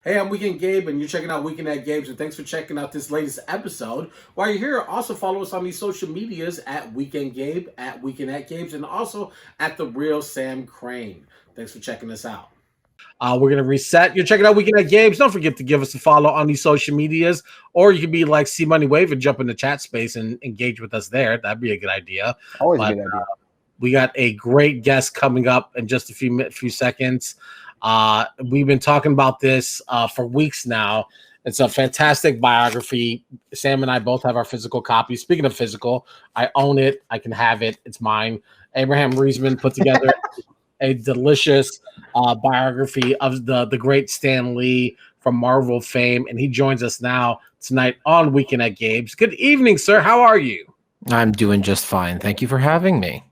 Hey, I'm Weekend Gabe, and you're checking out Weekend at Gabe's, and thanks for checking out this latest episode. While you're here, also follow us on these social medias at Weekend Gabe, at Weekend at Gabe's, and also at The Real Sam Crane. Thanks for checking us out. We're going to reset. You're checking out Weekend at Gabe's. Don't forget to give us a follow on these social medias, or you can be like C Money Wave and jump in the chat space and engage with us there. That'd be a good idea. Always a good idea. We got a great guest coming up in just a few seconds. We've been talking about this for weeks now. It's a fantastic biography. Sam and I both have our physical copy. Speaking of physical, I own it. I can have it. It's mine. Abraham Riesman put together a delicious biography of the great Stan Lee from Marvel fame, and he joins us now tonight on Weekend at Gabe's. Good evening, sir. How are you? I'm doing just fine. Thank you for having me.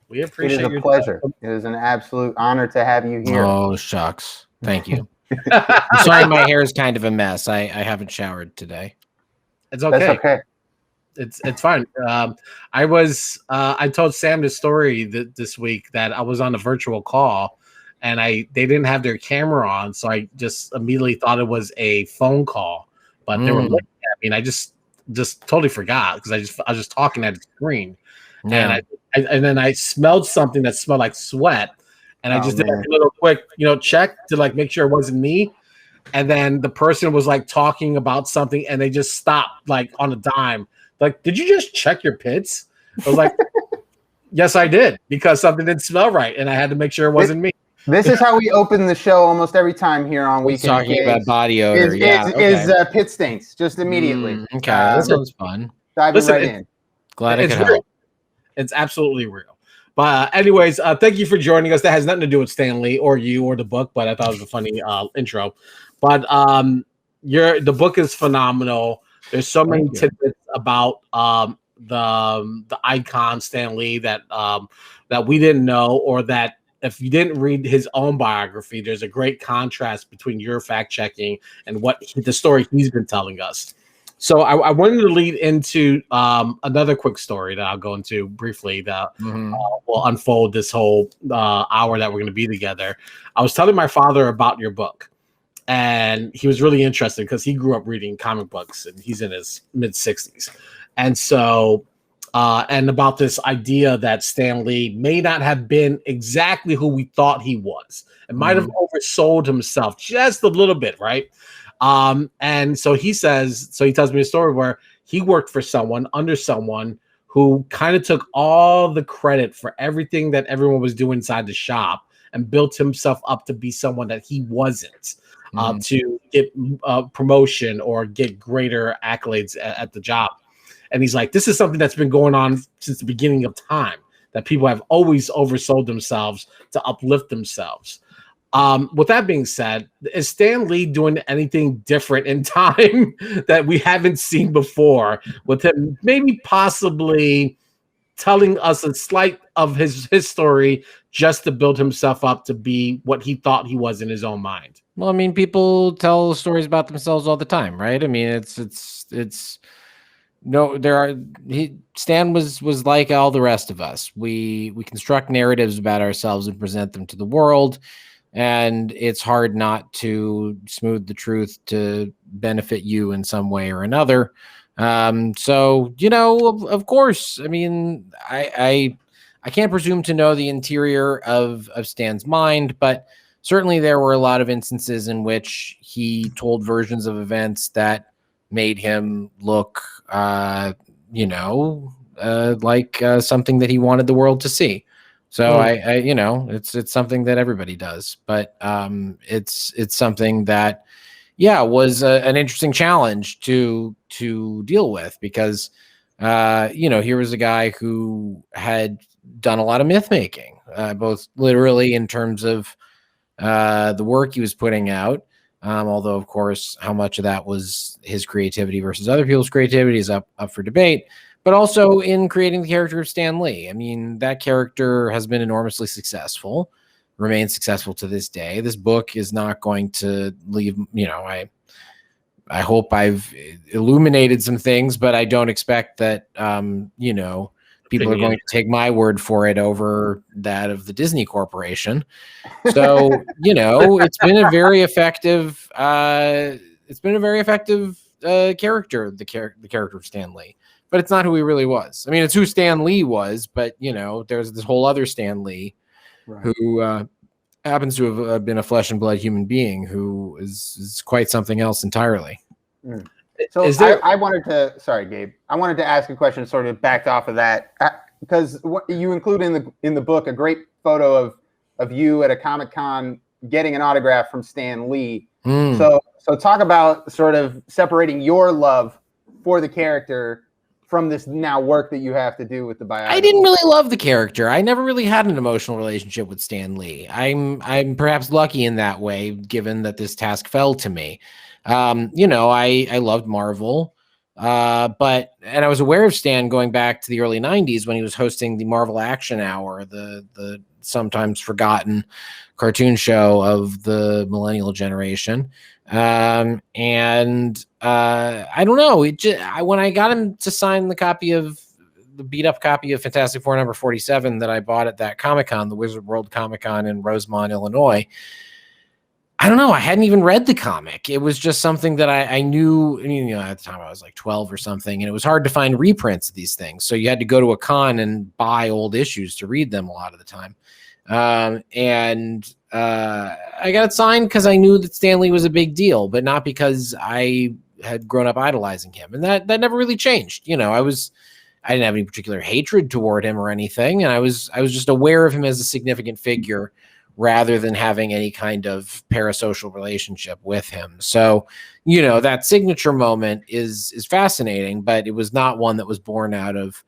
We appreciate it. It is a pleasure. It is an absolute honor to have you here. Oh, shucks. Thank you. I'm sorry my hair is kind of a mess. I haven't showered today. It's okay. That's okay. It's fine. I told Sam this story this week that I was on a virtual call and they didn't have their camera on, so I just immediately thought it was a phone call. But they were looking at me, and I just totally forgot because I was just talking at the screen. Yeah. And then I smelled something that smelled like sweat, and I just did like a little quick, check to like make sure it wasn't me. And then the person was like talking about something, and they just stopped like on a dime. Like, did you just check your pits? I was like, yes, I did, because something didn't smell right, and I had to make sure it wasn't me. This is how we open the show almost every time here on Weekend. Talking about body odor, is pit stains just immediately. Okay, that sounds fun. Diving right in. Glad I could help. It's absolutely real. But anyways, thank you for joining us. That has nothing to do with Stan Lee or you or the book, but I thought it was a funny intro. But the book is phenomenal. There's so many tidbits about the icon Stan Lee that we didn't know, or that if you didn't read his own biography, there's a great contrast between your fact checking and the story he's been telling us. So I wanted to lead into another quick story that I'll go into briefly that will unfold this whole hour that we're going to be together. I was telling my father about your book, and he was really interested because he grew up reading comic books, and he's in his mid-60s. And so, and about this idea that Stan Lee may not have been exactly who we thought he was, and might have oversold himself just a little bit, right? And so he tells me a story where he worked for under someone who kind of took all the credit for everything that everyone was doing inside the shop and built himself up to be someone that he wasn't, to get promotion or get greater accolades at the job. And he's like, this is something that's been going on since the beginning of time, that people have always oversold themselves to uplift themselves. With that being said, is Stan Lee doing anything different in time that we haven't seen before, with him maybe possibly telling us a slight of his story just to build himself up to be what he thought he was in his own mind? Well, I mean, people tell stories about themselves all the time, right? I mean, Stan was like all the rest of us. We construct narratives about ourselves and present them to the world. And it's hard not to smooth the truth to benefit you in some way or another. So, of course, I mean, I can't presume to know the interior of Stan's mind, but certainly there were a lot of instances in which he told versions of events that made him look, like something that he wanted the world to see. So it's something that everybody does, but it's something that, was an interesting challenge to deal with, because here was a guy who had done a lot of myth making, both literally in terms of the work he was putting out, although of course how much of that was his creativity versus other people's creativity is up for debate. But also in creating the character of Stan Lee. I mean, that character has been enormously successful, remains successful to this day. This book is not going to leave, I hope I've illuminated some things, but I don't expect that, people are going to take my word for it over that of the Disney Corporation. So, you know, it's been a very effective character, the character of Stan Lee. But it's not who he really was. I mean, it's who Stan Lee was, but, you know, there's this whole other Stan Lee who happens to have been a flesh and blood human being who is quite something else entirely. So I wanted to, sorry, Gabe, I wanted to ask a question sort of backed off of that, because you include in the book a great photo of you at a Comic-Con getting an autograph from Stan Lee. So talk about sort of separating your love for the character from this now work that you have to do with the biography. I didn't really love the character. I never really had an emotional relationship with Stan Lee. I'm perhaps lucky in that way, given that this task fell to me. You know, I loved Marvel, and I was aware of Stan going back to the early 90s when he was hosting the Marvel Action Hour, the sometimes forgotten cartoon show of the millennial generation. I don't know. When I got him to sign the beat up copy of Fantastic Four number 47 that I bought at that Comic-Con, the Wizard World Comic-Con in Rosemont, Illinois, I don't know. I hadn't even read the comic. It was just something that I knew. I mean, you know, at the time I was like 12 or something, and it was hard to find reprints of these things. So you had to go to a con and buy old issues to read them a lot of the time. I got it signed because I knew that Stan Lee was a big deal, but not because I had grown up idolizing him. And that never really changed. You know, I didn't have any particular hatred toward him or anything. And I was just aware of him as a significant figure rather than having any kind of parasocial relationship with him. So, you know, that signature moment is fascinating, but it was not one that was born out of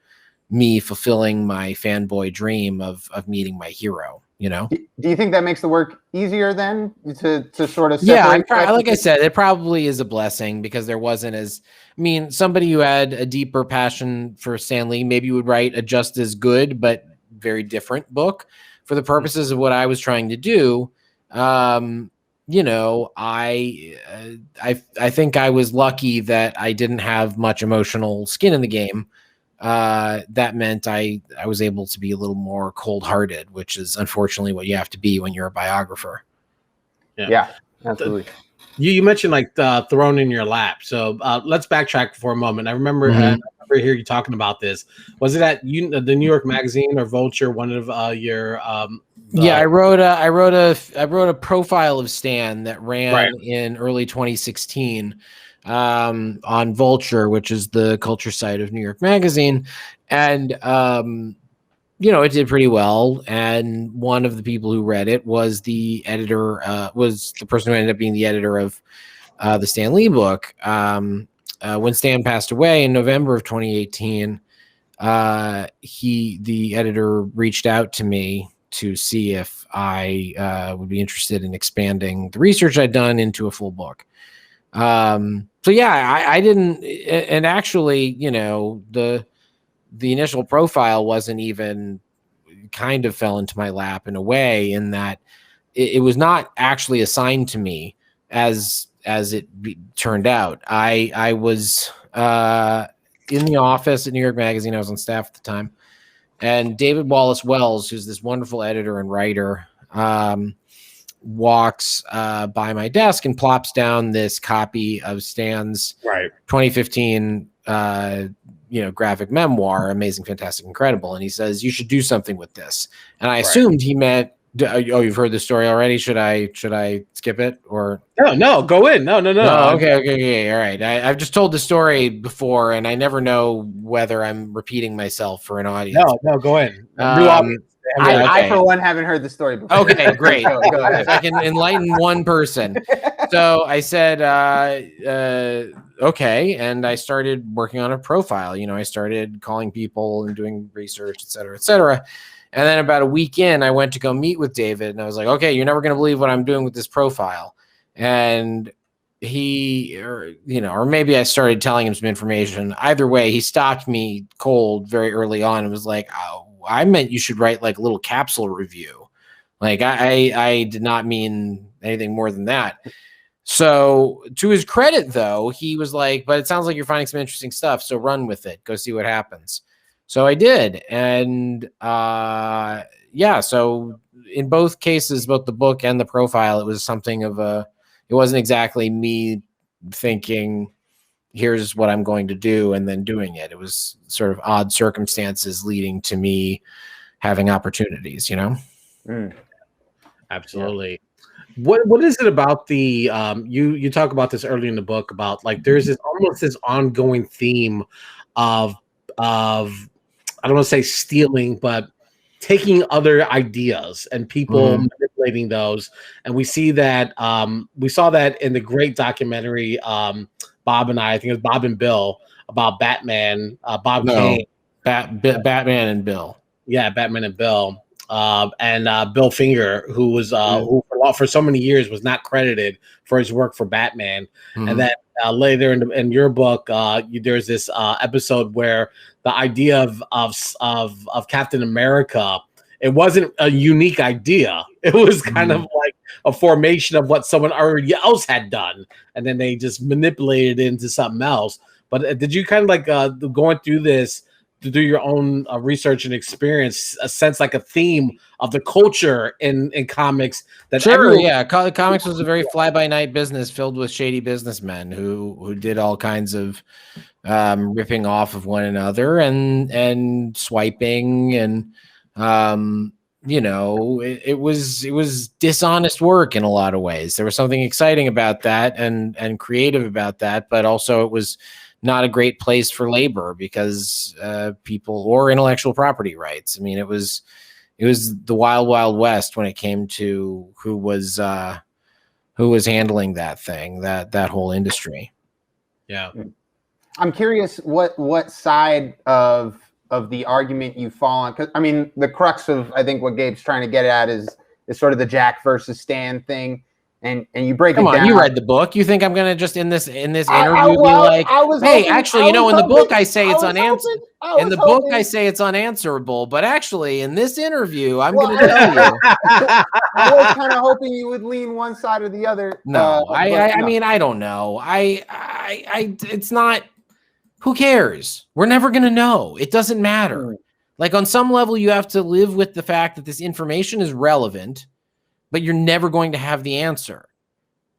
me fulfilling my fanboy dream of meeting my hero, you know? Do you think that makes the work easier then to sort of separate? Yeah, like I said, it probably is a blessing because there wasn't somebody who had a deeper passion for Stan Lee maybe would write a just as good but very different book. For the purposes of what I was trying to do, you know, I think I was lucky that I didn't have much emotional skin in the game. That meant I was able to be a little more cold-hearted, which is unfortunately what you have to be when you're a biographer. Yeah, absolutely. You mentioned like thrown in your lap. So let's backtrack for a moment. I remember hear you talking about this. Was it at the New York Magazine or Vulture? One of your I wrote a profile of Stan that ran in early 2016 on Vulture, which is the culture site of New York Magazine, and you know, it did pretty well. And one of the people who read it was the editor, was the person who ended up being the editor of the Stan Lee book. When Stan passed away in November of 2018, the editor reached out to me to see if I would be interested in expanding the research I'd done into a full book. So yeah, I didn't, and actually, you know, the initial profile wasn't even, kind of fell into my lap in a way, in that it was not actually assigned to me as it turned out. I was in the office at New York Magazine. I was on staff at the time, and David Wallace Wells, who's this wonderful editor and writer, walks by my desk and plops down this copy of Stan's 2015 graphic memoir, Amazing, Fantastic, Incredible, and he says, "You should do something with this." And I assumed he meant, oh, you've heard this story already. Should I skip it, or no, go in. No. Okay. All right. I've just told the story before, and I never know whether I'm repeating myself for an audience. No, go in. I for one haven't heard the story before. Okay, great. Go ahead. If I can enlighten one person. So I said, okay, and I started working on a profile. You know, I started calling people and doing research, et cetera, et cetera. And then about a week in, I went to go meet with David, and I was like, okay, you're never going to believe what I'm doing with this profile. And or maybe I started telling him some information. Either way, he stopped me cold very early on and was like, "Oh, I meant you should write like a little capsule review." Like I did not mean anything more than that. So to his credit, though, he was like, "But it sounds like you're finding some interesting stuff. So run with it. Go see what happens." So I did. And yeah, so in both cases, both the book and the profile, it was something of it wasn't exactly me thinking, here's what I'm going to do and then doing it. It was sort of odd circumstances leading to me having opportunities, you know? Absolutely. Yeah. What is it about the you talk about this early in the book about like there's this almost this ongoing theme of I don't want to say stealing, but taking other ideas and people manipulating those. And we see that we saw that in the great documentary Bob and I think it was Bob and Bill about Batman, Kane. Batman and Bill. Yeah, Batman and Bill. And Bill Finger, who was who for so many years was not credited for his work for Batman. And then later in your book, there's this episode where the idea of Captain America, it wasn't a unique idea. It was kind of like a formation of what someone already else had done, and then they just manipulated it into something else. But did you kind of like going through this to do your own research and experience, a sense like a theme of the culture in comics that comics was a very fly-by-night business filled with shady businessmen who did all kinds of ripping off of one another and swiping and you know, it was dishonest work in a lot of ways. There was something exciting about that and creative about that, but also it was not a great place for labor because people or intellectual property rights. I mean, it was the wild, wild west when it came to who was handling that thing, that whole industry. Yeah. I'm curious what side of the argument you fall on. 'Cause I mean, the crux of I think what Gabe's trying to get at is sort of the Jack versus Stan thing. And you break it down. You read the book. You think I'm gonna just in this interview be like, hey, actually, you know, in the book I say it's unanswerable. In the book I say it's unanswerable, but actually in this interview I'm gonna tell you. I was kind of hoping you would lean one side or the other. No, I mean, I don't know. It's not. Who cares? We're never gonna know. It doesn't matter. Like on some level, you have to live with the fact that this information is relevant, but you're never going to have the answer.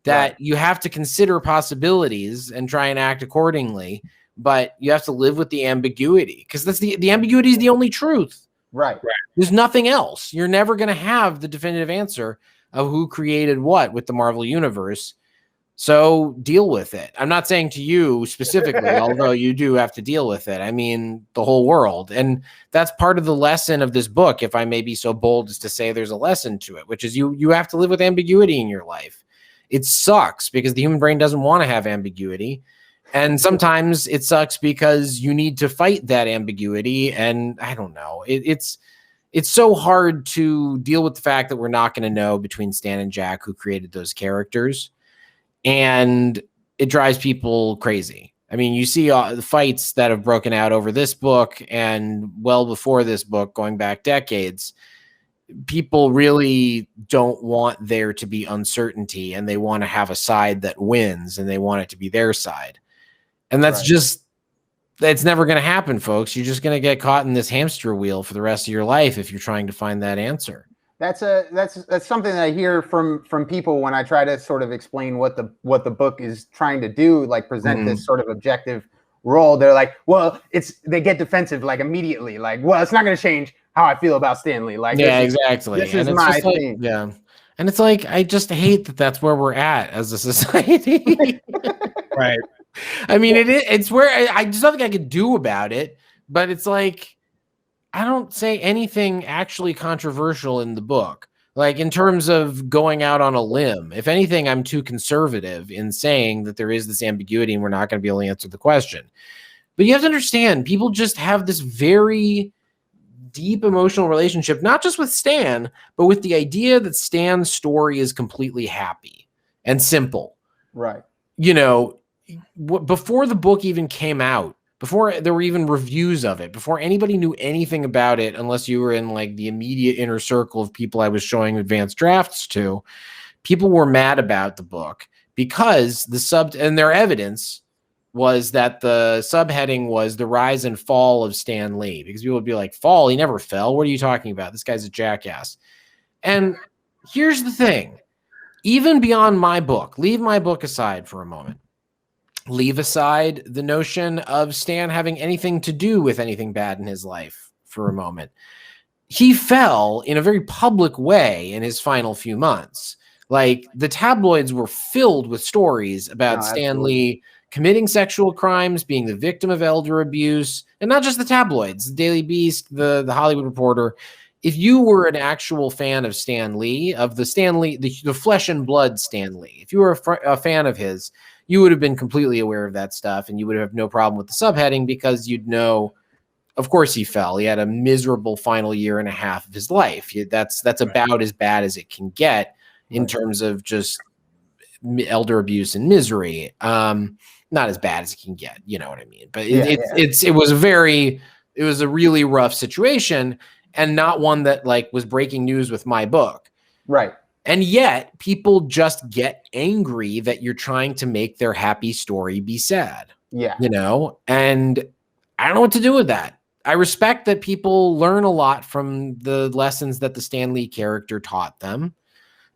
That you have to consider possibilities and try and act accordingly, but you have to live with the ambiguity because that's the ambiguity is the only truth. Right. There's nothing else. You're never going to have the definitive answer of who created what with the Marvel Universe. So deal with it. I'm not saying to you specifically, although you do have to deal with it. I mean, the whole world. And that's part of the lesson of this book, if I may be so bold as to say there's a lesson to it, which is you have to live with ambiguity in your life. It sucks because the human brain doesn't want to have ambiguity. And sometimes it sucks because you need to fight that ambiguity. And I don't know. It's so hard to deal with the fact that we're not going to know between Stan and Jack who created those characters. And it drives people crazy. I mean, you see the fights that have broken out over this book and well before this book, going back decades. People really don't want there to be uncertainty and they want to have a side that wins and they want it to be their side. And that's that's never going to happen, folks. You're just going to get caught in this hamster wheel for the rest of your life if you're trying to find that answer. That's something that I hear from people when I try to sort of explain what the book is trying to do, like present this sort of objective role. They're like, well, they get defensive like immediately, like, well, it's not going to change how I feel about Stanley. Like, exactly. This is my thing. Yeah, and it's like I just hate that that's where we're at as a society. Right. I mean, it's where there's nothing I could do about it, but it's like. I don't say anything actually controversial in the book, like in terms of going out on a limb. If anything, I'm too conservative in saying that there is this ambiguity and we're not going to be able to answer the question. But you have to understand, people just have this very deep emotional relationship, not just with Stan, but with the idea that Stan's story is completely happy and simple. Right. You know, before the book even came out, before there were even reviews of it, before anybody knew anything about it, unless you were in like the immediate inner circle of people I was showing advanced drafts to, people were mad about the book because and their evidence was that the subheading was the rise and fall of Stan Lee, because people would be like, fall? He never fell. What are you talking about? This guy's a jackass. And here's the thing. Even beyond my book, leave my book aside for a moment. Leave aside the notion of Stan having anything to do with anything bad in his life for a moment. He fell in a very public way in his final few months. Like, the tabloids were filled with stories about Stan Lee committing sexual crimes, being the victim of elder abuse, and not just the tabloids, the Daily Beast, the Hollywood Reporter. If you were an actual fan of Stan Lee, of the Stan Lee, the flesh and blood Stan Lee, if you were a fan of his, you would have been completely aware of that stuff, and you would have no problem with the subheading, because you'd know, of course he fell. He had a miserable final year and a half of his life. That's about as bad as it can get in terms of just elder abuse and misery. Not as bad as it can get, you know what I mean? But it was a really rough situation, and not one that like was breaking news with my book. Right. And yet people just get angry that you're trying to make their happy story be sad. Yeah. You know, and I don't know what to do with that. I respect that people learn a lot from the lessons that the Stan Lee character taught them,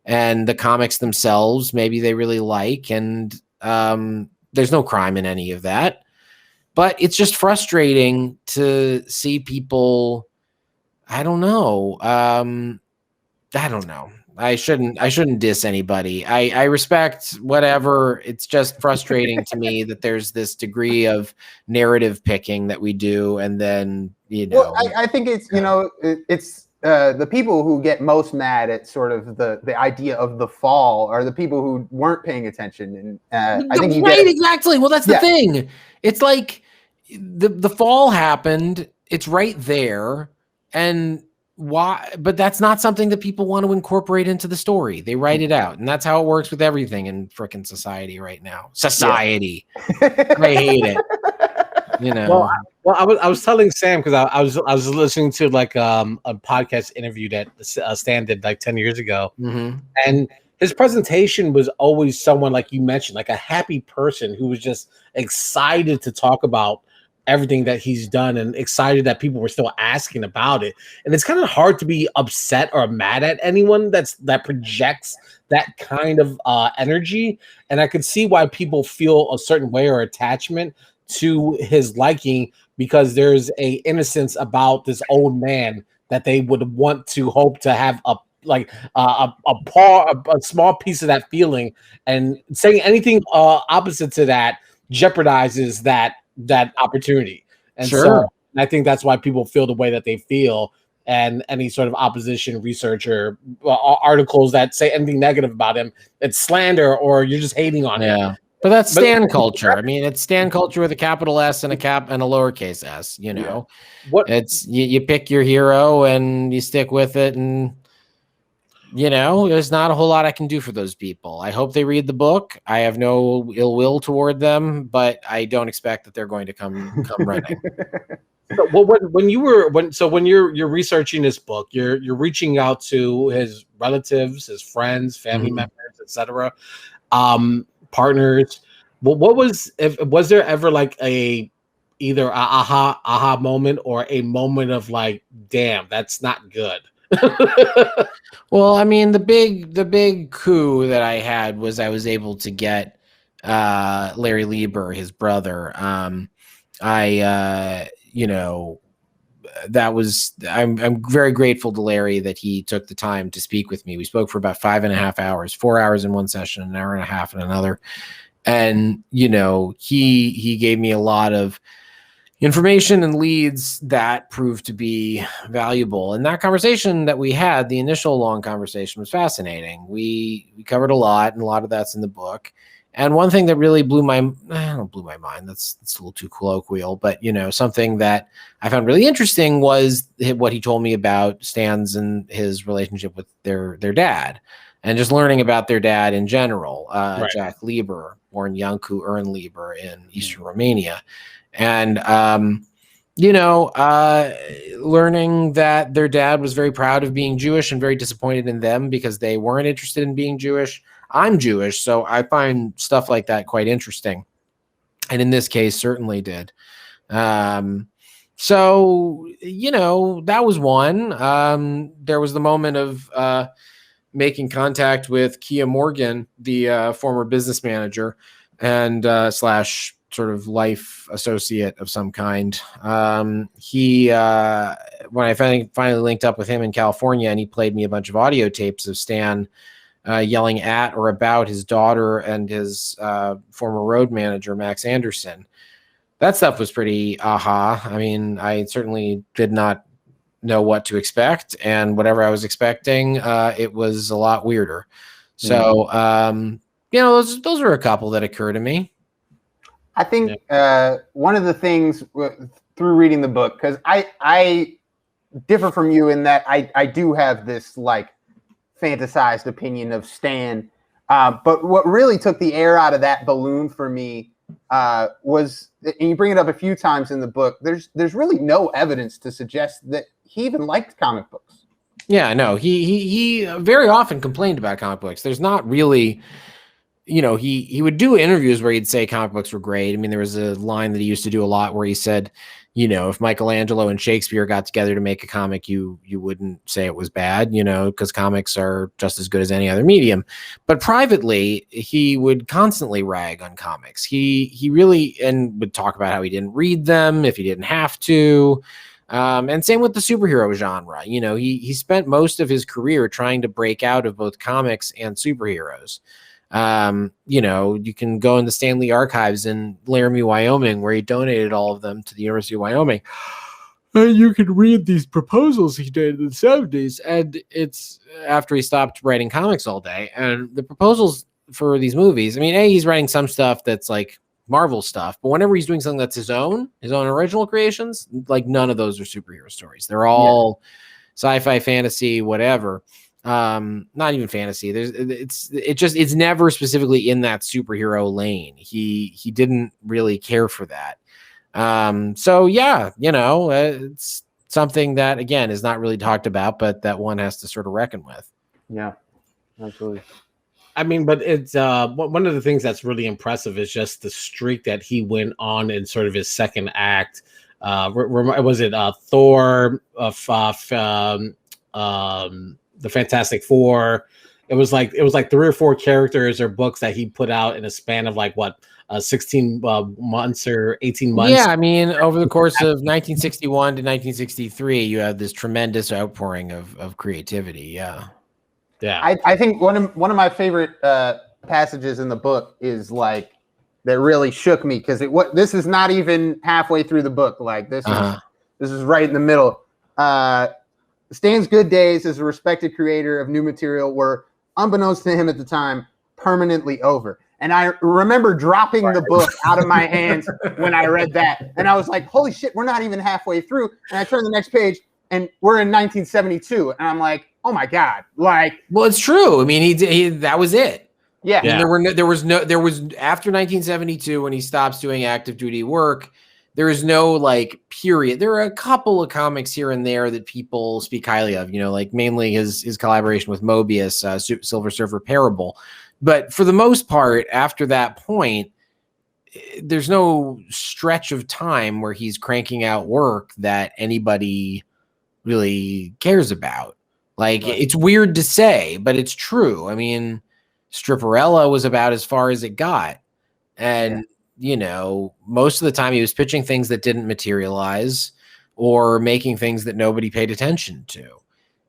and the comics themselves, maybe they really like, and there's no crime in any of that. But it's just frustrating to see people, I don't know. I shouldn't diss anybody. I respect whatever. It's just frustrating to me that there's this degree of narrative picking that we do. And then, you know, well, I think it's, you know, it's the people who get most mad at sort of the idea of the fall are the people who weren't paying attention. And I think exactly. Well, that's the thing. It's like the fall happened. It's right there. And why? But that's not something that people want to incorporate into the story. They write it out, and that's how it works with everything in frickin' society right now. Society, I hate it. You know. Well, I was telling Sam, because I was listening to like a podcast interview that Stan did like 10 years ago, and his presentation was always someone, like you mentioned, like a happy person who was just excited to talk about everything that he's done, and excited that people were still asking about it. And it's kind of hard to be upset or mad at anyone that projects that kind of energy. And I could see why people feel a certain way or attachment to his liking, because there's a innocence about this old man that they would want to hope to have a small piece of that feeling, and saying anything opposite to that jeopardizes that opportunity. And so I think that's why people feel the way that they feel, and any sort of opposition researcher articles that say anything negative about him, it's slander, or you're just hating on him. But that's Stan culture. I mean, it's Stan culture with a capital S and a lowercase s, you know. It's you pick your hero and you stick with it, and you know, there's not a whole lot I can do for those people. I hope they read the book. I have no ill will toward them, but I don't expect that they're going to come running. Well, when you're researching this book, you're reaching out to his relatives, his friends, family members, etc., partners. What was there ever like either a aha moment, or a moment of like, damn, that's not good? Well, I mean, the big coup that I had was I was able to get Larry Lieber, his brother. You know, that was, I'm very grateful to Larry that he took the time to speak with me. We spoke for about 5.5 hours, 4 hours in one session, an hour and a half in another. And, you know, he gave me a lot of information and leads that proved to be valuable. And that conversation that we had, the initial long conversation, was fascinating. We covered a lot, and a lot of that's in the book. And one thing that really blew my mind, that's a little too colloquial, but you know, something that I found really interesting was what he told me about Stan's and his relationship with their dad, and just learning about their dad in general. Jack Lieber, born Iancu Ern Lieber in Eastern Romania. And, you know, learning that their dad was very proud of being Jewish and very disappointed in them because they weren't interested in being Jewish. I'm Jewish, so I find stuff like that quite interesting. and in this case certainly did. So, you know, that was one. There was the moment of making contact with Kia Morgan, the former business manager and slash sort of life associate of some kind. He when I finally linked up with him in California, and he played me a bunch of audio tapes of Stan yelling at or about his daughter and his former road manager, Max Anderson. That stuff was pretty aha. I mean, I certainly did not know what to expect, and whatever I was expecting, it was a lot weirder. So, you know, those are a couple that occur to me. I think one of the things through reading the book, because I differ from you in that I do have this like fantasized opinion of Stan, but what really took the air out of that balloon for me was, and you bring it up a few times in the book, there's really no evidence to suggest that he even liked comic books. Yeah, no, he very often complained about comic books. There's not really, you know, he would do interviews where he'd say comic books were great. I mean, there was a line that he used to do a lot where he said, you know, if Michelangelo and Shakespeare got together to make a comic, you wouldn't say it was bad, you know, because comics are just as good as any other medium. But privately, he would constantly rag on comics. He really, and would talk about how he didn't read them if he didn't have to. And same with the superhero genre. You know, he spent most of his career trying to break out of both comics and superheroes. You know, you can go in the Stanley archives in Laramie, Wyoming, where he donated all of them to the University of Wyoming. And you can read these proposals he did in the 70s. And it's after he stopped writing comics all day. And the proposals for these movies, I mean, he's writing some stuff that's like Marvel stuff, but whenever he's doing something that's his own original creations, like none of those are superhero stories. They're all sci-fi, fantasy, whatever. Not even fantasy. It's never specifically in that superhero lane. He didn't really care for that. So yeah, you know, it's something that again is not really talked about, but that one has to sort of reckon with. Yeah, absolutely. I mean, but it's one of the things that's really impressive is just the streak that he went on in sort of his second act. Was it Thor? The Fantastic Four. It was like 3 or 4 characters or books that he put out in a span of like 16 months or 18 months. Yeah, I mean, over the course of 1961 to 1963, you have this tremendous outpouring of creativity. Yeah. I think one of my favorite passages in the book is like that really shook me because this is not even halfway through the book. Like this is right in the middle. Stan's good days as a respected creator of new material were, unbeknownst to him at the time, permanently over. And I remember dropping the book out of my hands when I read that. And I was like, holy shit, we're not even halfway through. And I turned the next page and we're in 1972. And I'm like, oh my God. Like, well, it's true. I mean, he that was it. Yeah. I mean, there was after 1972 when he stops doing active duty work, there is no like period. There are a couple of comics here and there that people speak highly of, you know, like mainly his collaboration with Mobius, Silver Surfer Parable. But for the most part, after that point, there's no stretch of time where he's cranking out work that anybody really cares about. Like, it's weird to say, but it's true. I mean, Stripperella was about as far as it got. And, you know, most of the time he was pitching things that didn't materialize or making things that nobody paid attention to.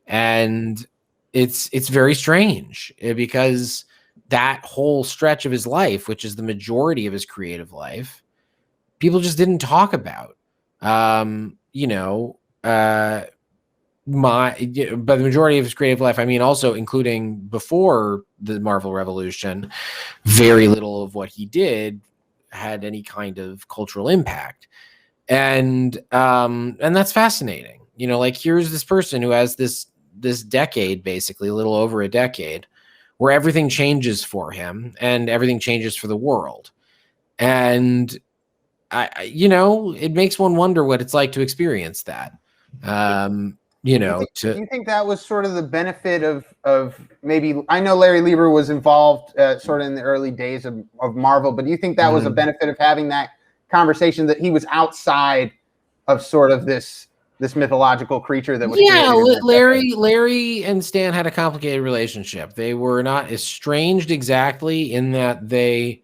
And it's very strange because that whole stretch of his life, which is the majority of his creative life, people just didn't talk about. You know, by the majority of his creative life, I mean, also including before the Marvel Revolution, very little of what he did had any kind of cultural impact. And that's fascinating. You know, like here's this person who has this decade, basically a little over a decade, where everything changes for him and everything changes for the world. And you know, it makes one wonder what it's like to experience that. Do you think that was sort of the benefit of maybe, I know Larry Lieber was involved sort of in the early days of Marvel, but do you think that was a benefit of having that conversation, that he was outside of sort of this mythological creature that was Larry and Stan had a complicated relationship. They were not estranged exactly in that they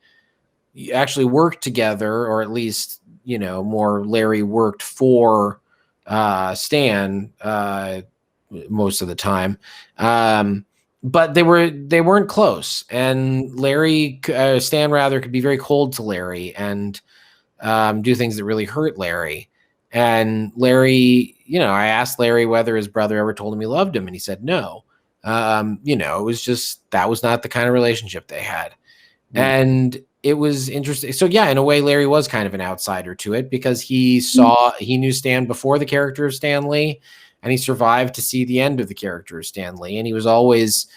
actually worked together, or at least, more Larry worked for Stan most of the time, but they weren't close, and Stan rather could be very cold to Larry and do things that really hurt Larry. And Larry, I asked Larry whether his brother ever told him he loved him, and he said no. It was just, that was not the kind of relationship they had. And it was interesting. So yeah, in a way, Larry was kind of an outsider to it, because he knew Stan before the character of Stan Lee, and he survived to see the end of the character of Stan Lee. And he was always,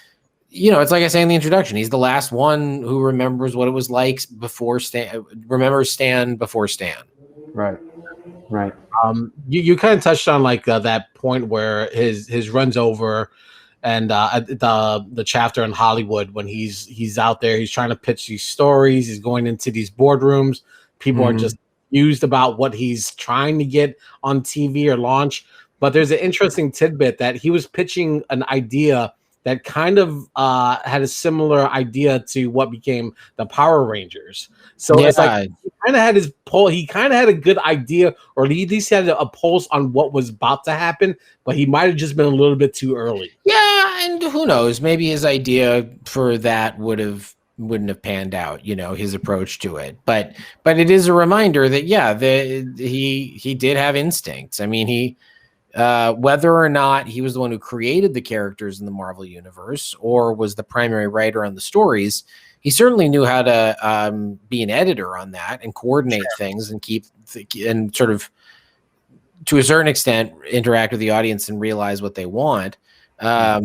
it's like I say in the introduction, he's the last one who remembers what it was like before remembers Stan before Stan. Right. You kind of touched on like that point where his runs over, and the chapter in Hollywood, when he's out there, he's trying to pitch these stories, he's going into these boardrooms, people are just confused about what he's trying to get on TV or launch. But there's an interesting tidbit that he was pitching an idea that kind of had a similar idea to what became the Power Rangers. So it's like he kind of had his pull. He kind of had a good idea, or at least had a pulse on what was about to happen, but he might have just been a little bit too early. Yeah, and who knows? Maybe his idea for that wouldn't have panned out. His approach to it. But it is a reminder that he did have instincts. I mean, whether or not he was the one who created the characters in the Marvel universe or was the primary writer on the stories, he certainly knew how to be an editor on that and coordinate things and and sort of, to a certain extent, interact with the audience and realize what they want. Yeah.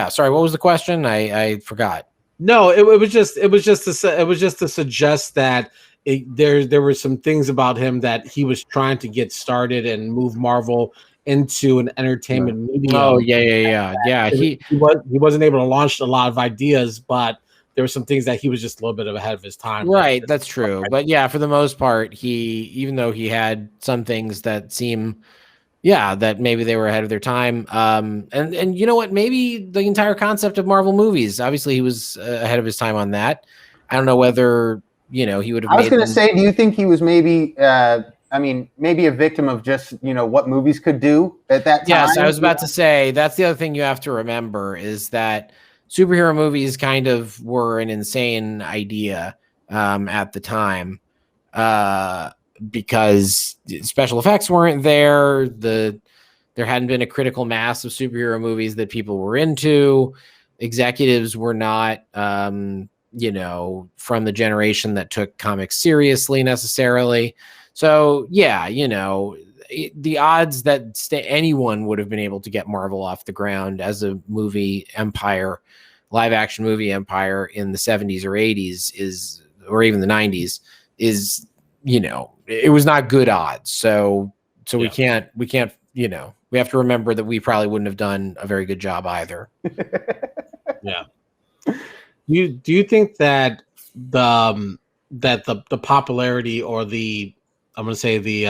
Sorry, what was the question? I forgot. No, it was just to suggest that there were some things about him that he was trying to get started and move Marvel into an entertainment medium. Oh yeah. He wasn't able to launch a lot of ideas, but there were some things that he was just a little bit ahead of his time. Right, that's true. But yeah, for the most part, even though he had some things that seem, that maybe they were ahead of their time. And you know what? Maybe the entire concept of Marvel movies, obviously he was ahead of his time on that. I don't know whether, he would have. I was going to say, do you think he was maybe, maybe a victim of just, what movies could do at that time? Yes, I was about to say, that's the other thing you have to remember, is that superhero movies kind of were an insane idea at the time, because special effects weren't there. There hadn't been a critical mass of superhero movies that people were into. Executives were not, from the generation that took comics seriously necessarily. So yeah, the odds that anyone would have been able to get Marvel off the ground as a movie empire, live action movie empire in the 70s or 80s or even the 90s is, it was not good odds. So we can't, we have to remember that we probably wouldn't have done a very good job either. Yeah. Do you think that the popularity, or I'm going to say the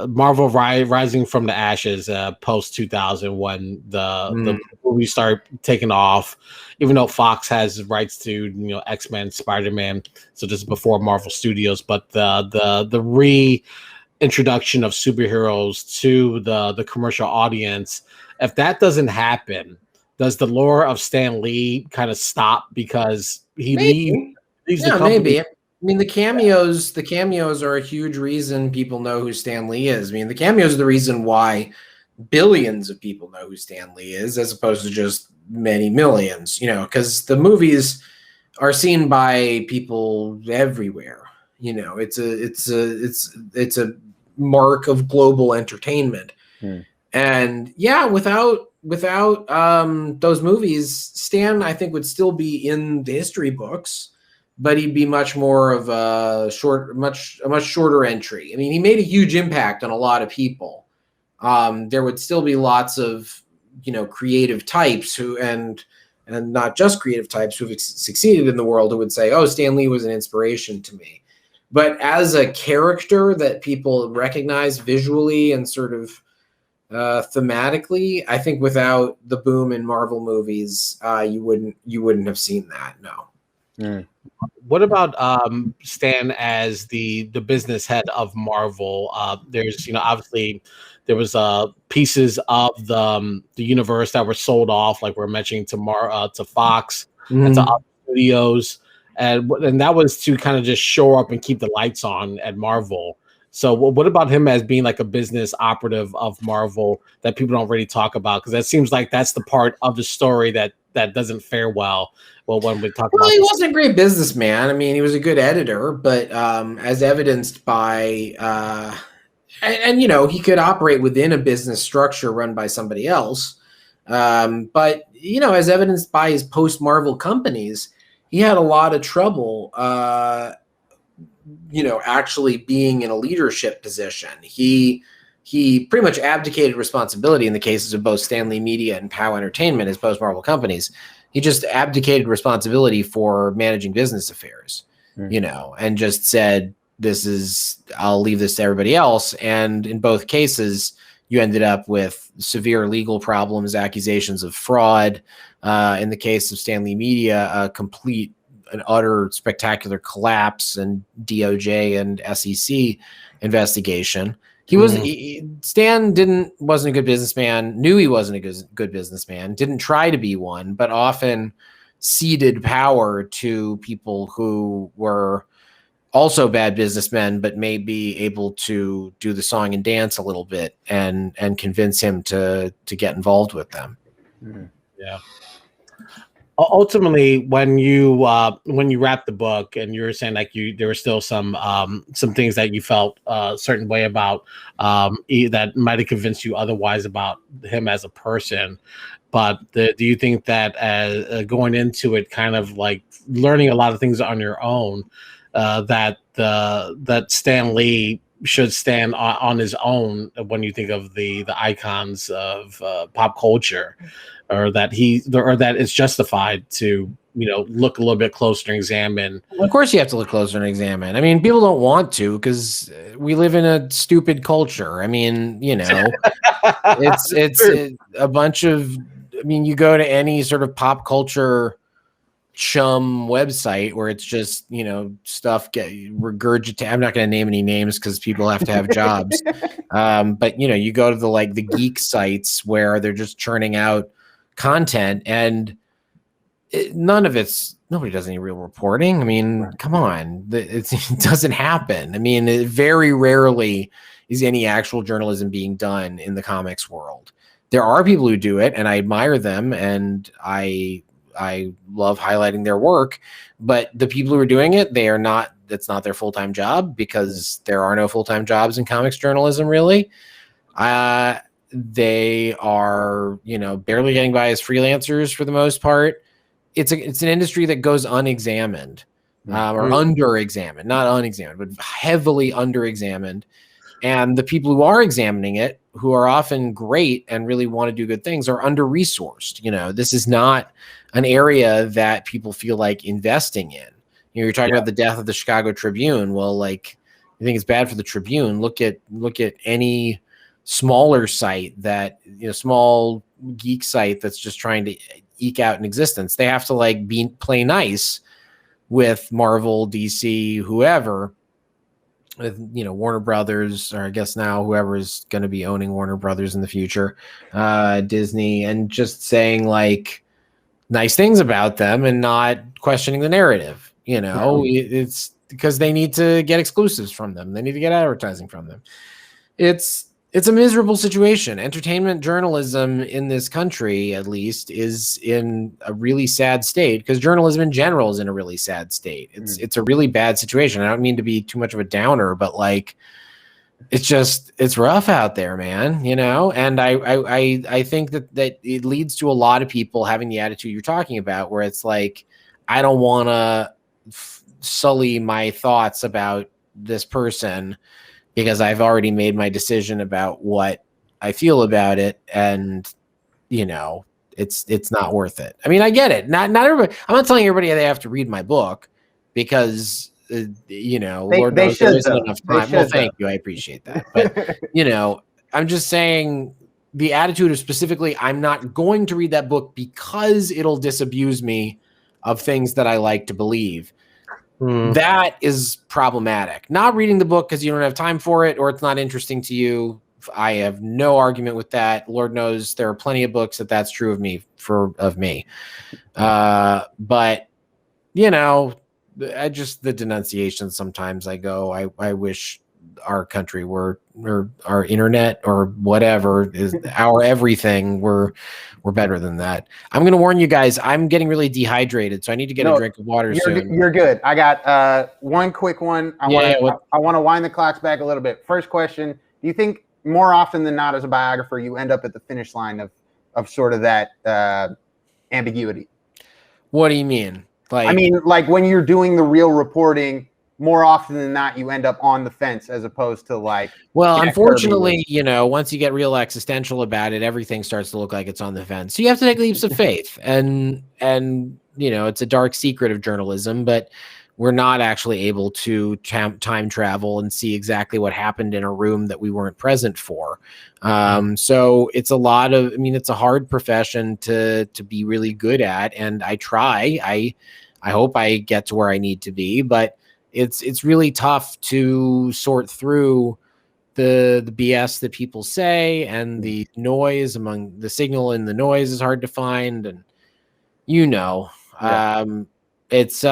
Marvel rising from the ashes post 2000, when the movies start taking off, even though Fox has rights to X-Men, Spider-Man, so this is before Marvel Studios, but the reintroduction of superheroes to the commercial audience, if that doesn't happen, does the lore of Stan Lee kind of stop because he leaves the company? Maybe. I mean, the cameos are a huge reason people know who Stan Lee is. I mean, the cameos are the reason why billions of people know who Stan Lee is, as opposed to just many millions, because the movies are seen by people everywhere. It's a mark of global entertainment. And yeah, without those movies, Stan, I think, would still be in the history books. but he'd be much more of a much shorter entry. I mean, he made a huge impact on a lot of people. There would still be lots of, creative types and not just creative types who've succeeded in the world who would say, oh, Stan Lee was an inspiration to me. But as a character that people recognize visually and sort of thematically, I think without the boom in Marvel movies, you wouldn't have seen that. No. Mm. What about Stan as the business head of Marvel? There's obviously there was pieces of the universe that were sold off, like we're mentioning to Fox and to other studios, and that was to kind of just show up and keep the lights on at Marvel. So what about him as being like a business operative of Marvel that people don't really talk about? Because that seems like that's the part of the story that doesn't fare well. Well, when we talk about, he wasn't a great businessman. I mean, he was a good editor, but as evidenced by, and he could operate within a business structure run by somebody else. But as evidenced by his post-Marvel companies, he had a lot of trouble. Actually being in a leadership position. He pretty much abdicated responsibility in the cases of both Stan Lee Media and POW Entertainment as post-Marvel companies. He just abdicated responsibility for managing business affairs, and just said, I'll leave this to everybody else. And in both cases, you ended up with severe legal problems, accusations of fraud. In the case of Stan Lee Media, an utter spectacular collapse and DOJ and SEC investigation. Stan wasn't a good businessman, knew he wasn't a good businessman, didn't try to be one, but often ceded power to people who were also bad businessmen, but may be able to do the song and dance a little bit and convince him to get involved with them. Mm-hmm. Yeah. Ultimately, when you wrapped the book and you were saying like there were still some things that you felt a certain way about that might have convinced you otherwise about him as a person, but do you think that as going into it, kind of like learning a lot of things on your own, that Stan Lee should stand on his own when you think of the icons of pop culture? Or that it's justified to look a little bit closer and examine. Of course, you have to look closer and examine. I mean, people don't want to because we live in a stupid culture. I mean, it's a bunch of. I mean, you go to any sort of pop culture chum website where it's just stuff get regurgitated. I'm not going to name any names because people have to have jobs. But you go to the geek sites where they're just churning out content and nobody does any real reporting. I mean, come on, it doesn't happen. I mean, very rarely is any actual journalism being done in the comics world. There are people who do it and I admire them and I love highlighting their work, but the people who are doing it, that's not their full-time job because there are no full-time jobs in comics journalism really. They are, barely getting by as freelancers for the most part. It's an industry that goes unexamined, or under-examined, not unexamined, but heavily under-examined. And the people who are examining it, who are often great and really want to do good things, are under-resourced. This is not an area that people feel like investing in. You're talking about the death of the Chicago Tribune. Well, you think it's bad for the Tribune? Look at any smaller site small geek site that's just trying to eke out an existence. They have to play nice with Marvel, DC, whoever, with Warner Brothers, or I guess now whoever is going to be owning Warner Brothers in the future, Disney, and just saying nice things about them and not questioning the narrative. It's because they need to get exclusives from them. They need to get advertising from them. It's a miserable situation. Entertainment journalism in this country, at least, is in a really sad state because journalism in general is in a really sad state. It's a really bad situation. I don't mean to be too much of a downer, but it's rough out there, man, and I think that it leads to a lot of people having the attitude you're talking about where it's I don't want to sully my thoughts about this person because I've already made my decision about what I feel about it. And, you know, it's not worth it. I mean, I get it. Not everybody. I'm not telling everybody they have to read my book because, you know, Lord knows there isn't enough time. Well, thank you. I appreciate that. But, you know, I'm just saying the attitude of specifically, I'm not going to read that book because it'll disabuse me of things that I like to believe. That is problematic. Not reading the book because you don't have time for it or it's not interesting to you. I have no argument with that. Lord knows there are plenty of books that's true of me. But you know, I just the denunciation. Sometimes I go, I wish our country were, or our internet or whatever is our everything. We're better than that. I'm going to warn you guys. I'm getting really dehydrated, so I need to get a drink of water soon. You're good. I got one quick one. I want to wind the clocks back a little bit. First question: do you think more often than not, as a biographer, you end up at the finish line of sort of that ambiguity? What do you mean? Like, I mean, like when you're doing the real reporting, more often than not, you end up on the fence as opposed to like. Well, unfortunately, you know, once you get real existential about it, everything starts to look like it's on the fence. So you have to take leaps of faith, and you know, it's a dark secret of journalism, but we're not actually able to time travel and see exactly what happened in a room that we weren't present for. So it's a lot of, I mean, it's a hard profession to be really good at. And I try, I hope I get to where I need to be, but it's really tough to sort through the BS that people say, and the noise among the signal and the noise is hard to find. And, you know, it's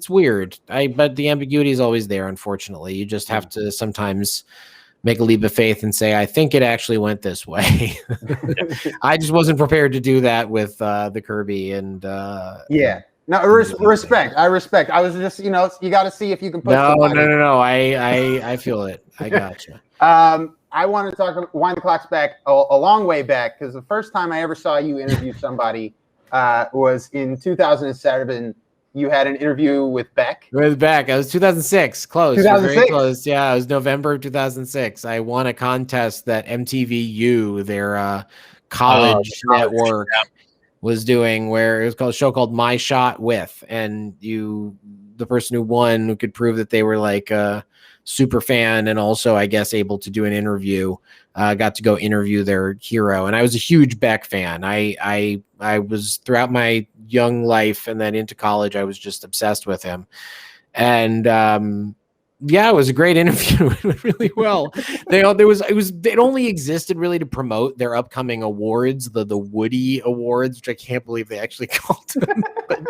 weird. But the ambiguity is always there. Unfortunately, you just have to sometimes make a leap of faith and say, I think it actually went this way. I just wasn't prepared to do that with the Kirby and No, respect. I respect. I was just, you know, you got to see if you can put. No. I feel it. I gotcha. I want to wind the clocks back a long way back, because the first time I ever saw you interview somebody was in 2007. You had an interview with Beck. With Beck. I was 2006. Close. 2006? Very close. Yeah, it was November of 2006. I won a contest that MTVU, their college network, was doing, where it was called a show called My Shot With, and the person who won, who could prove that they were like a super fan and also, I guess, able to do an interview, got to go interview their hero. And I was a huge Beck fan. I was, throughout my young life and then into college, I was just obsessed with him. And it was a great interview. It went really well. It only existed really to promote their upcoming awards, the Woody Awards, which I can't believe they actually called them. But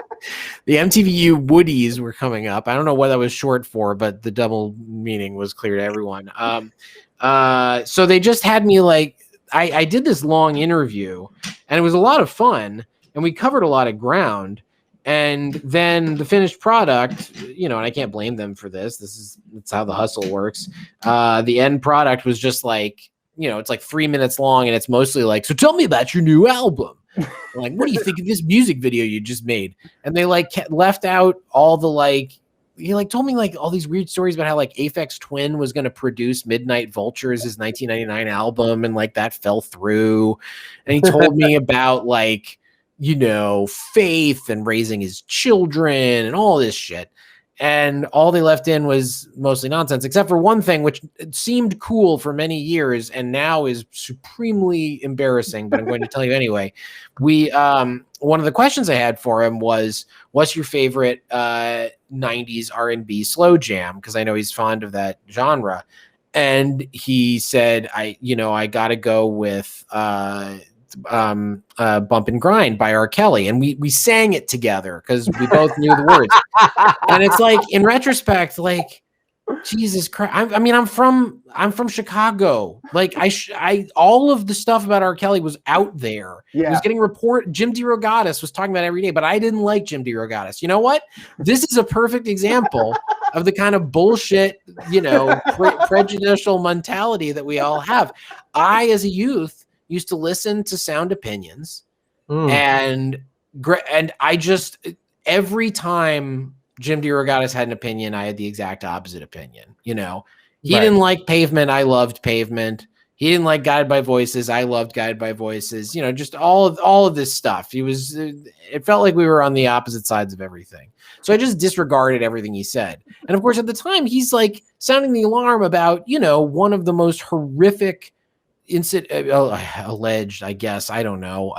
the MTVU Woodies were coming up. I don't know what that was short for, but the double meaning was clear to everyone. So they just had me like, I did this long interview, and it was a lot of fun, and we covered a lot of ground. And then the finished product, you know, and I can't blame them for this. It's how the hustle works. The end product was just like, you know, it's like 3 minutes long, and it's mostly like, so tell me about your new album. Like, what do you think of this music video you just made? And they like left out all the like, he like told me like all these weird stories about how like Aphex Twin was going to produce Midnight Vultures, his 1999 album, and like that fell through. And he told me about like, you know, faith and raising his children and all this shit. And all they left in was mostly nonsense, except for one thing, which seemed cool for many years and now is supremely embarrassing, but I'm going to tell you anyway. One of the questions I had for him was, what's your favorite 90s R&B slow jam? Because I know he's fond of that genre. And he said, I got to go with Bump and Grind by R. Kelly, and we sang it together because we both knew the words. And it's like, in retrospect, like, Jesus Christ, I'm from Chicago. Like, I all of the stuff about R. Kelly was out there. It was getting reported. Jim DeRogatis was talking about it every day, but I didn't like Jim DeRogatis. You know what? This is a perfect example of the kind of bullshit, you know, prejudicial mentality that we all have. I, as a youth, used to listen to Sound Opinions, and I just, every time Jim DeRogatis had an opinion. I had the exact opposite opinion. You know, he didn't like Pavement. I loved Pavement. He didn't like Guided by Voices. I loved Guided by Voices. You know, just all of this stuff. It felt like we were on the opposite sides of everything. So I just disregarded everything he said. And of course, at the time, he's like sounding the alarm about, you know, one of the most horrific alleged, I guess, I don't know,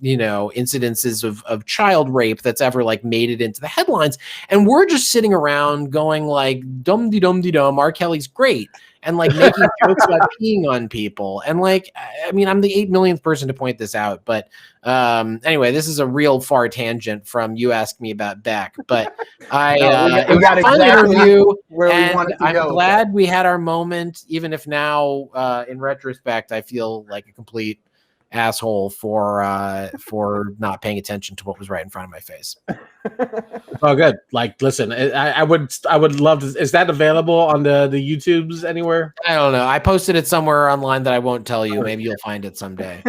you know, incidences of child rape that's ever like made it into the headlines. And we're just sitting around going like, dum-de-dum-de-dum, R. Kelly's great. And like making jokes about peeing on people. And like, I mean, I'm the 8 millionth person to point this out. But anyway, this is a real far tangent from you asked me about Beck. But it was a fun interview. And I'm glad we had our moment, even if now, in retrospect, I feel like a complete asshole for not paying attention to what was right in front of my face. Oh, good. Like, listen, I would love to. Is that available on the YouTubes anywhere? I don't know. I posted it somewhere online that I won't tell you. Maybe you'll find it someday.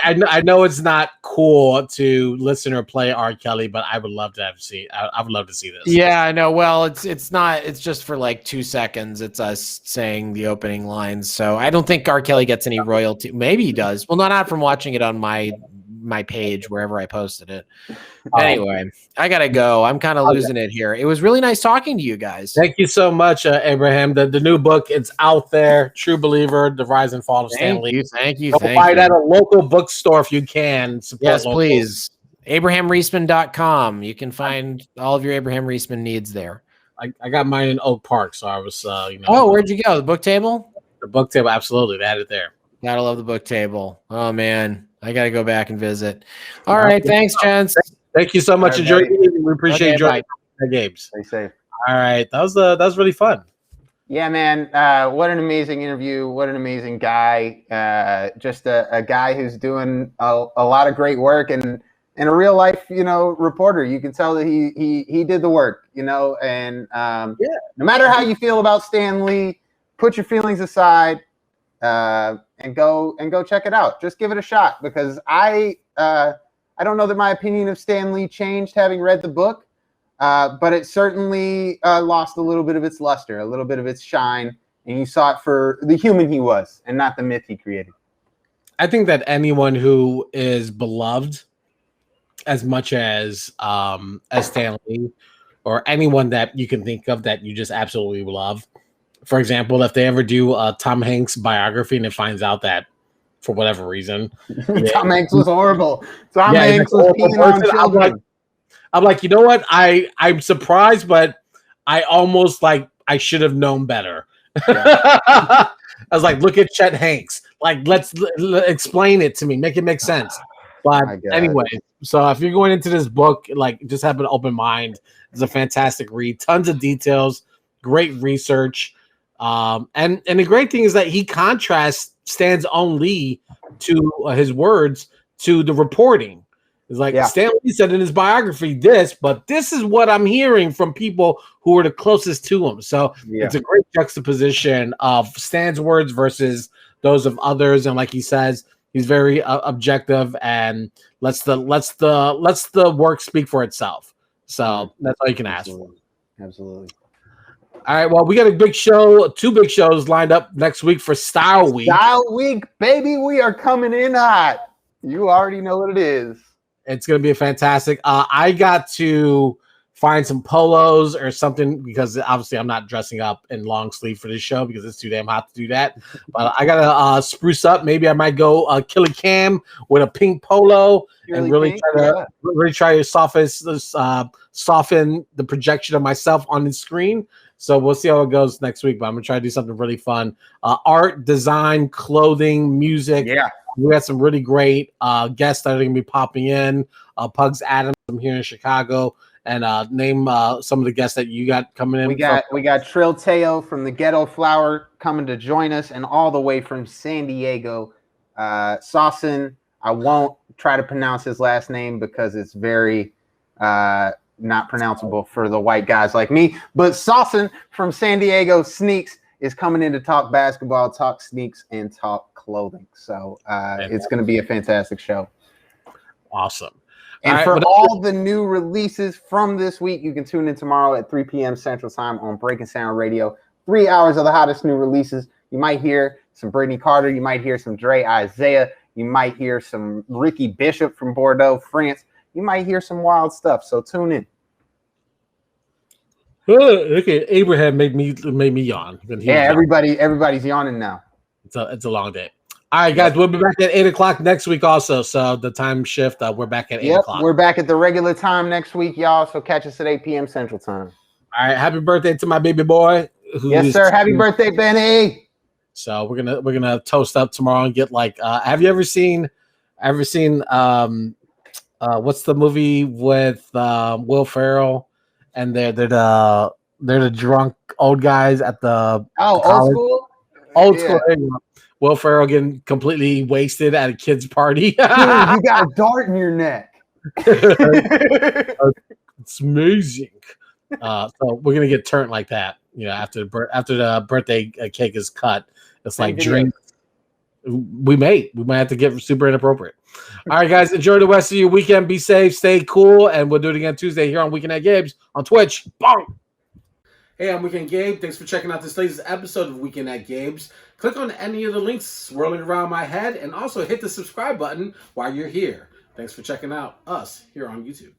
I know it's not cool to listen or play R. Kelly, but I would love to I would love to see this. Yeah, I know. Well, it's not. It's just for like 2 seconds. It's us saying the opening lines. So I don't think R. Kelly gets any royalty. Maybe he does. Well, not from watching it on my page wherever I posted it. Anyway, I gotta go. I'm kind of losing it here. It was really nice talking to you guys. Thank you so much, Abraham. The new book, it's out there. True Believer: The Rise and Fall of Stan Lee. Thank you. Go buy it at a local bookstore if you can. Yes, please. AbrahamReesman.com. You can find all of your Abraham Reesman needs there. I got mine in Oak Park, so I was Oh, where'd you go? The book table? The book table, absolutely. They had it there. Gotta love the book table. Oh man, I gotta go back and visit. All right, thanks, gents. Thank you so much. Enjoy. We appreciate joining Gabe's. Stay safe. All right, that was really fun. Yeah, man. What an amazing interview. What an amazing guy. Just a guy who's doing a lot of great work and a real life, reporter. You can tell that he did the work, and no matter how you feel about Stan Lee, put your feelings aside and go check it out. Just give it a shot, because I don't know that my opinion of Stan Lee changed having read the book, but it certainly lost a little bit of its luster, a little bit of its shine, and you saw it for the human he was and not the myth he created. I think that anyone who is beloved as much as Stan Lee, or anyone that you can think of that you just absolutely love, for example, if they ever do a Tom Hanks biography and it finds out that for whatever reason Tom Hanks was horrible. Tom Hanks was peeing on children. I'm like, you know what? I'm surprised, but I almost I should have known better. Yeah. I was like, look at Chet Hanks. Like, let's explain it to me. Make it make sense. But anyway, so if you're going into this book, just have an open mind. It's a fantastic read. Tons of details. Great research. And the great thing is that he contrasts Stan's own Lee to his words to the reporting. It's like Stan Lee said in his biography this, but this is what I'm hearing from people who are the closest to him. So it's a great juxtaposition of Stan's words versus those of others. And like he says, he's very objective and lets the work speak for itself. So that's all you can ask for. Absolutely. All right, well, we got a big show, 2 big shows lined up next week for Style Week. Style Week, baby, we are coming in hot. You already know what it is. It's going to be a fantastic. I got to find some polos or something, because obviously I'm not dressing up in long sleeve for this show because it's too damn hot to do that. But I got to spruce up. Maybe I might go Killer Cam with a pink polo and really try to soften the projection of myself on the screen. So we'll see how it goes next week, but I'm going to try to do something really fun. Art, design, clothing, music. Yeah. We got some really great guests that are going to be popping in. Pugs Adams from here in Chicago. And name some of the guests that you got coming in. We got Trill Teo from the Ghetto Flower coming to join us, and all the way from San Diego, Saucin. I won't try to pronounce his last name because it's very not pronounceable for the white guys like me. But Saucin from San Diego Sneaks is coming in to talk basketball, talk sneaks, and talk clothing. So it's going to be a fantastic show. Awesome. And for all the new releases from this week, you can tune in tomorrow at 3 p.m. Central Time on Breaking Sound Radio. 3 hours of the hottest new releases. You might hear some Brittany Carter. You might hear some Dre Isaiah. You might hear some Ricky Bishop from Bordeaux, France. You might hear some wild stuff. So tune in. Okay, Abraham made me yawn. Yeah, everybody's yawning now. It's a long day. All right, guys, we'll be back at 8:00 next week also. So the time shift, we're back at 8:00. We're back at the regular time next week, y'all. So catch us at 8 p.m. Central Time. All right, happy birthday to my baby boy. Yes, sir. Happy birthday, Benny. So we're gonna toast up tomorrow and get like. Have you ever seen? What's the movie with Will Ferrell? And they're the drunk old guys at the old school. Old school. Will Ferrell getting completely wasted at a kid's party. Dude, you got a dart in your neck. It's amazing. So we're gonna get turned like that. After the birthday cake is cut, it's like drink. We might have to get super inappropriate. All right, guys, enjoy the rest of your weekend. Be safe, stay cool, and we'll do it again Tuesday here on Weekend at Gabe's on Twitch. Bong. Hey, I'm Weekend Gabe. Thanks for checking out this latest episode of Weekend at Gabe's. Click on any of the links swirling around my head, and also hit the subscribe button while you're here. Thanks for checking out us here on YouTube.